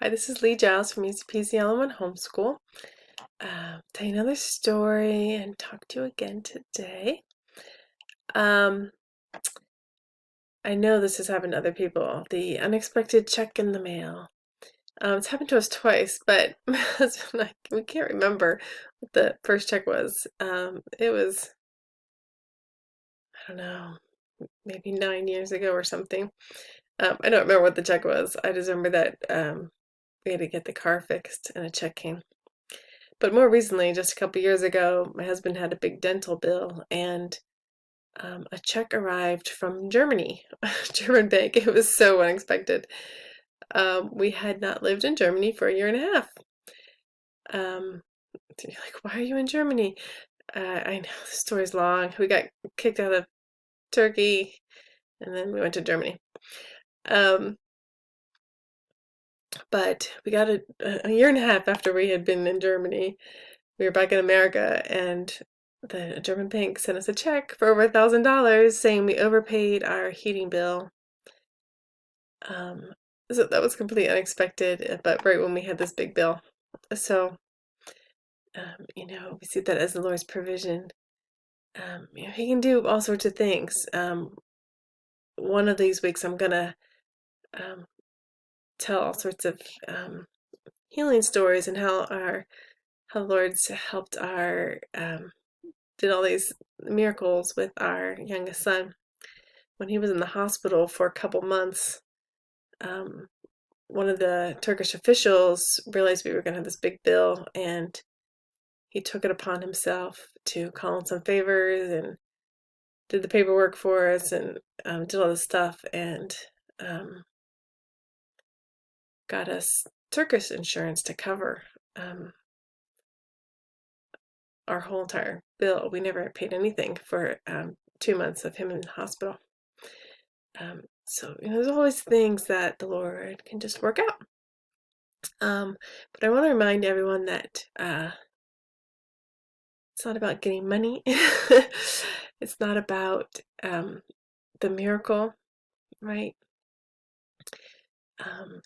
Hi, this is Lee Giles from Easy Peasy All-in-One Homeschool. Tell you another story and talk to you again today. I know this has happened to other people. The unexpected check in the mail. It's happened to us twice, but my husband and we can't remember what the first check was. It was, I don't know, maybe 9 years ago or something. I don't remember what the check was. I just remember that we had to get the car fixed and a check came. But more recently, just a couple years ago, my husband had a big dental bill, and a check arrived from Germany, a German bank. It was so unexpected. We had not lived in Germany for a year and a half. So you're like, why are you in Germany? I know the story's long. We got kicked out of Turkey, and then we went to Germany. But we got a year and a half after we had been in Germany. We were back in America, and the German bank sent us a check for over $1,000 saying we overpaid our heating bill. So that was completely unexpected, but right when we had this big bill. So, we see that as the Lord's provision. He can do all sorts of things. One of these weeks I'm gonna tell all sorts of healing stories and how the Lord's helped did all these miracles with our youngest son. When he was in the hospital for a couple months, one of the Turkish officials realized we were going to have this big bill, and he took it upon himself to call in some favors and did the paperwork for us and did all this stuff and got us Turkish insurance to cover our whole entire bill. We never paid anything for 2 months of him in the hospital. So there's always things that the Lord can just work out. But I want to remind everyone that it's not about getting money. It's not about the miracle, right?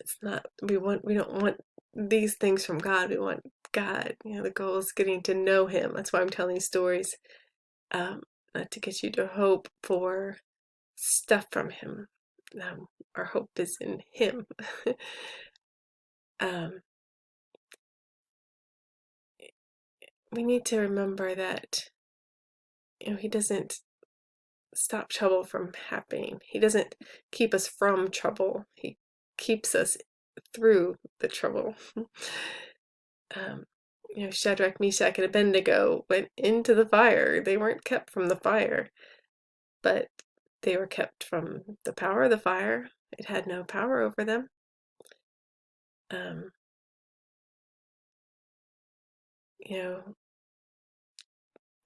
It's not. We don't want these things from God. We want God. The goal is getting to know Him. That's why I'm telling these stories, not to get you to hope for stuff from Him. Our hope is in Him. We need to remember that He doesn't stop trouble from happening. He doesn't keep us from trouble. He keeps us through the trouble. Shadrach, Meshach, and Abednego went into the fire. They weren't kept from the fire, but they were kept from the power of the fire. It had no power over them.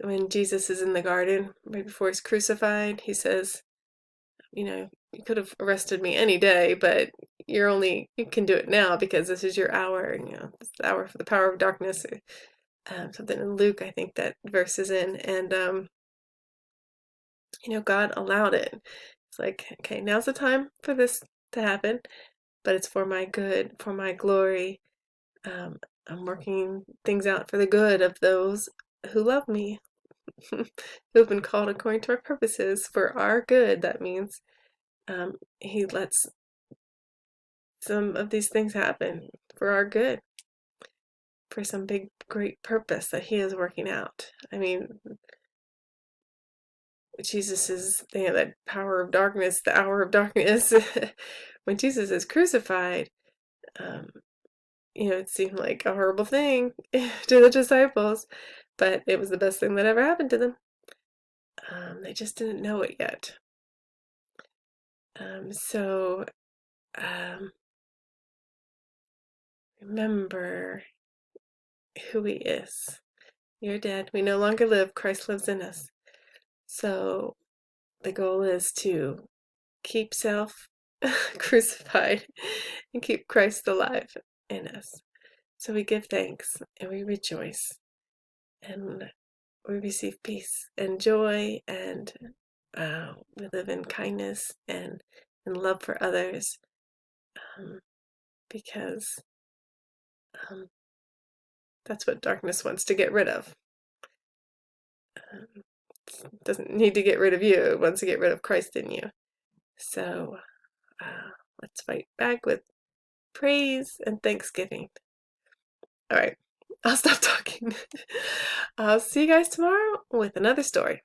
When Jesus is in the garden, right before he's crucified, he says, you could have arrested me any day, but you can do it now because this is your hour, it's the hour for the power of darkness. Something in Luke, I think that verse is in, and God allowed it. It's like, okay, now's the time for this to happen, but it's for my good, for my glory. I'm working things out for the good of those who love me, who have been called according to our purposes for our good. That means He lets some of these things happen for our good, for some big, great purpose that He is working out. I mean, Jesus is, that power of darkness, the hour of darkness. When Jesus is crucified, it seemed like a horrible thing to the disciples, but it was the best thing that ever happened to them. They just didn't know it yet. So remember who He is. You're dead. We no longer live. Christ lives in us. So the goal is to keep self crucified and keep Christ alive in us. So we give thanks and we rejoice and we receive peace and joy, and we live in kindness and in love for others, because That's what darkness wants to get rid of. It doesn't need to get rid of you. It wants to get rid of Christ in you. So let's fight back with praise and thanksgiving. All right, I'll stop talking. I'll see you guys tomorrow with another story.